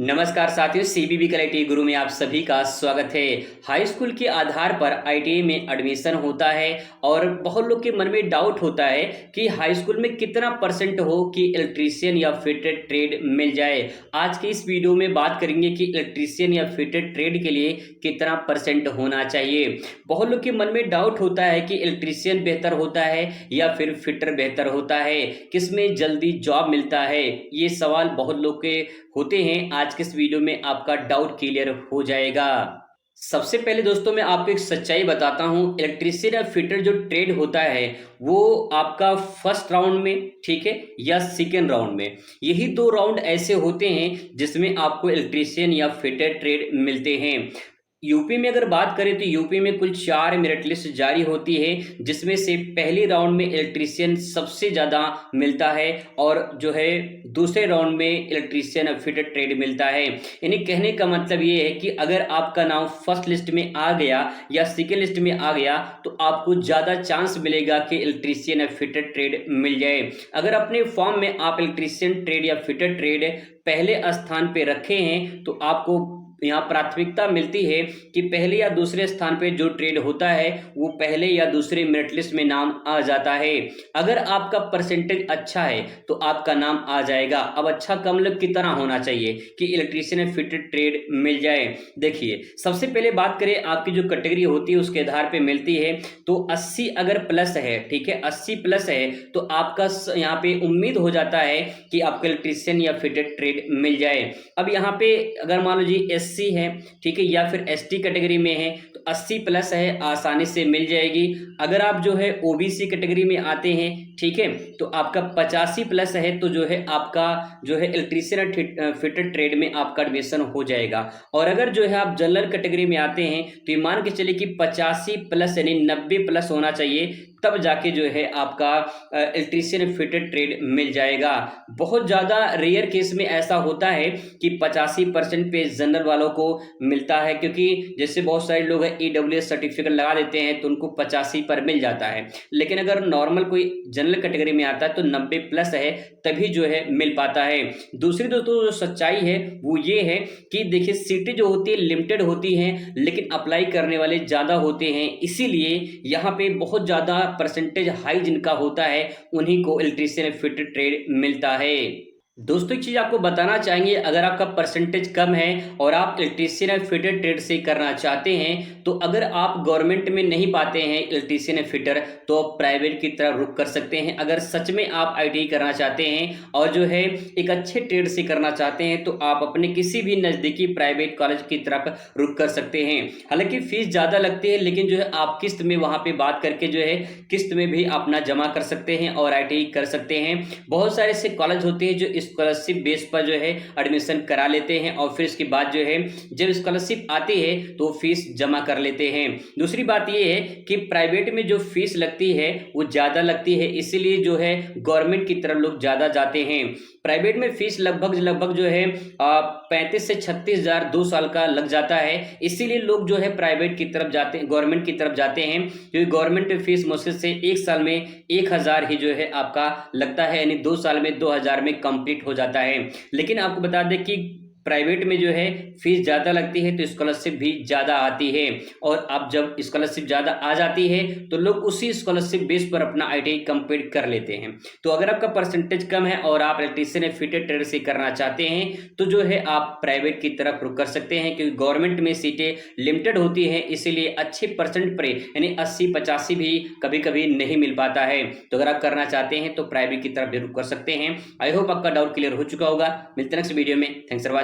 नमस्कार साथियों, CVV collective गुरु में आप सभी का स्वागत है। हाई स्कूल के आधार पर आईटीआई में एडमिशन होता है और बहुत लोग के मन में डाउट होता है कि हाई स्कूल में कितना परसेंट हो कि इलेक्ट्रीशियन या फिटेड ट्रेड मिल जाए। आज के इस वीडियो में बात करेंगे कि इलेक्ट्रीशियन या फिटेड ट्रेड के लिए कितना परसेंट होना चाहिए। बहुत लोग के मन में डाउट होता है कि इलेक्ट्रीशियन बेहतर होता है या फिर फिटर बेहतर होता है, किसमें जल्दी जॉब मिलता है। ये सवाल बहुत लोग के होते हैं। आज के इस वीडियो में आपका डाउट क्लियर हो जाएगा। सबसे पहले दोस्तों मैं आपको एक सच्चाई बताता हूं। इलेक्ट्रीशियन या फिटर जो ट्रेड होता है वो आपका फर्स्ट राउंड में, ठीक है, या सेकेंड राउंड में, यही दो राउंड ऐसे होते हैं जिसमें आपको इलेक्ट्रीशियन या फिटर ट्रेड मिलते हैं। यूपी में अगर बात करें तो यूपी में कुल 4 मेरिट लिस्ट जारी होती है, जिसमें से पहले राउंड में इलेक्ट्रीशियन सबसे ज़्यादा मिलता है और जो है दूसरे राउंड में इलेक्ट्रीशियन फिटेड ट्रेड मिलता है। यानी कहने का मतलब ये है कि अगर आपका नाम फर्स्ट लिस्ट में आ गया या सेकेंड लिस्ट में आ गया तो आपको ज़्यादा चांस मिलेगा कि इलेक्ट्रीशियन या फिटेड ट्रेड मिल जाए। अगर अपने फॉर्म में आप इलेक्ट्रीशियन ट्रेड या फिटेड ट्रेड पहले स्थान पे रखे हैं तो आपको यहाँ प्राथमिकता मिलती है कि पहले या दूसरे स्थान पे जो ट्रेड होता है वो पहले या दूसरे मेरिट लिस्ट में नाम आ जाता है। अगर आपका परसेंटेज अच्छा है तो आपका नाम आ जाएगा। अब अच्छा का मतलब कितना होना चाहिए कि इलेक्ट्रीशियन फिटेड ट्रेड मिल जाए। देखिए, सबसे पहले बात करें आपकी जो कैटेगरी होती है उसके आधार पे मिलती है। तो 80 अगर प्लस है, ठीक है, 80 प्लस है तो आपका यहाँ पे उम्मीद हो जाता है कि आपको इलेक्ट्रीशियन या फिटेड ट्रेड मिल जाए। अब यहाँ पे अगर मान लीजिए एससी है, ठीक है, या फिर एसटी कैटेगरी में है तो 80 प्लस है, आसानी से मिल जाएगी। अगर आप जो है ओबीसी कैटेगरी में आते हैं, ठीक है, तो आपका 85 प्लस है तो जो है आपका जो है इलेक्ट्रीशियन फिटेड ट्रेड में आपका एडमिशन हो जाएगा। और अगर जो है आप जनरल कैटेगरी में आते हैं तो ये मान के चलिए कि 85 प्लस यानी 90 प्लस होना चाहिए, तब जाके जो है आपका इलेक्ट्रीशियन फिटेड ट्रेड मिल जाएगा। बहुत ज़्यादा रेयर केस में ऐसा होता है कि 85% पे जनरल वालों को मिलता है, क्योंकि जैसे बहुत सारे लोग हैं ईडब्ल्यूएस सर्टिफिकेट लगा देते हैं तो उनको 85 पर मिल जाता है। लेकिन अगर नॉर्मल कोई जनरल कैटेगरी में आता है तो 90 प्लस है तभी जो है मिल पाता है। दूसरी दोस्तों जो सच्चाई है वो ये है कि देखिए सीटें जो होती है लिमिटेड होती हैं, लेकिन अप्लाई करने वाले ज़्यादा होते हैं, इसीलिए यहाँ पे बहुत ज़्यादा परसेंटेज हाई जिनका होता है उन्हीं को इलेक्ट्रीशियन फिटेड ट्रेड मिलता है। दोस्तों एक चीज आपको बताना चाहेंगे, अगर आपका परसेंटेज कम है और आप इलेक्ट्रीशियन फिटर ट्रेड से करना चाहते हैं तो अगर आप गवर्नमेंट में नहीं पाते हैं इलेक्ट्रीशियन फिटर तो आप प्राइवेट की तरफ रुख कर सकते हैं। अगर सच में आप आईटीआई करना चाहते हैं और जो है एक अच्छे ट्रेड से करना चाहते हैं तो आप अपने किसी भी नज़दीकी प्राइवेट कॉलेज की तरफ रुख कर सकते हैं। हालांकि फीस ज़्यादा लगती है, लेकिन जो है आप किस्त में वहाँ पे बात करके जो है किस्त में भी अपना जमा कर सकते हैं और आईटीआई कर सकते हैं। बहुत सारे ऐसे कॉलेज होते हैं जो स्कॉलरशिप बेस पर जो है एडमिशन करा लेते हैं और फिर इसके बाद जो है जब स्कॉलरशिप आती है तो फीस जमा कर लेते हैं। दूसरी बात ये है कि प्राइवेट में जो फीस लगती है वो ज़्यादा लगती है, इसीलिए जो है गवर्नमेंट की तरफ लोग ज़्यादा जाते हैं। प्राइवेट में फीस लगभग जो है 35 से 36 हज़ार 2 साल का लग जाता है, इसीलिए लोग जो है प्राइवेट की तरफ जाते हैं, गवर्नमेंट की तरफ जाते हैं, क्योंकि गवर्नमेंट में फीस मुश्किल से 1 साल में 1000 ही जो है आपका लगता है, यानी 2 साल में 2000 में कंप्लीट हो जाता है। लेकिन आपको बता दें कि प्राइवेट में जो है फीस ज़्यादा लगती है तो स्कॉलरशिप भी ज़्यादा आती है, और अब जब स्कॉलरशिप ज़्यादा आ जाती है तो लोग उसी स्कॉलरशिप बेस पर अपना आईटीआई कंप्लीट कर लेते हैं। तो अगर आपका परसेंटेज कम है और आप इलेक्ट्रीशियन फिटेड ट्रेड से करना चाहते हैं तो जो है आप प्राइवेट की तरफ रुख कर सकते हैं, क्योंकि गवर्नमेंट में सीटें लिमिटेड होती हैं, इसीलिए अच्छे परसेंट पर यानी 80-85 भी कभी कभी नहीं मिल पाता है। तो अगर आप करना चाहते हैं तो प्राइवेट की तरफ भी रुख कर सकते हैं। आई होप आपका डाउट क्लियर हो चुका होगा। मिलते हैं नेक्स्ट वीडियो में। Thanks for watching.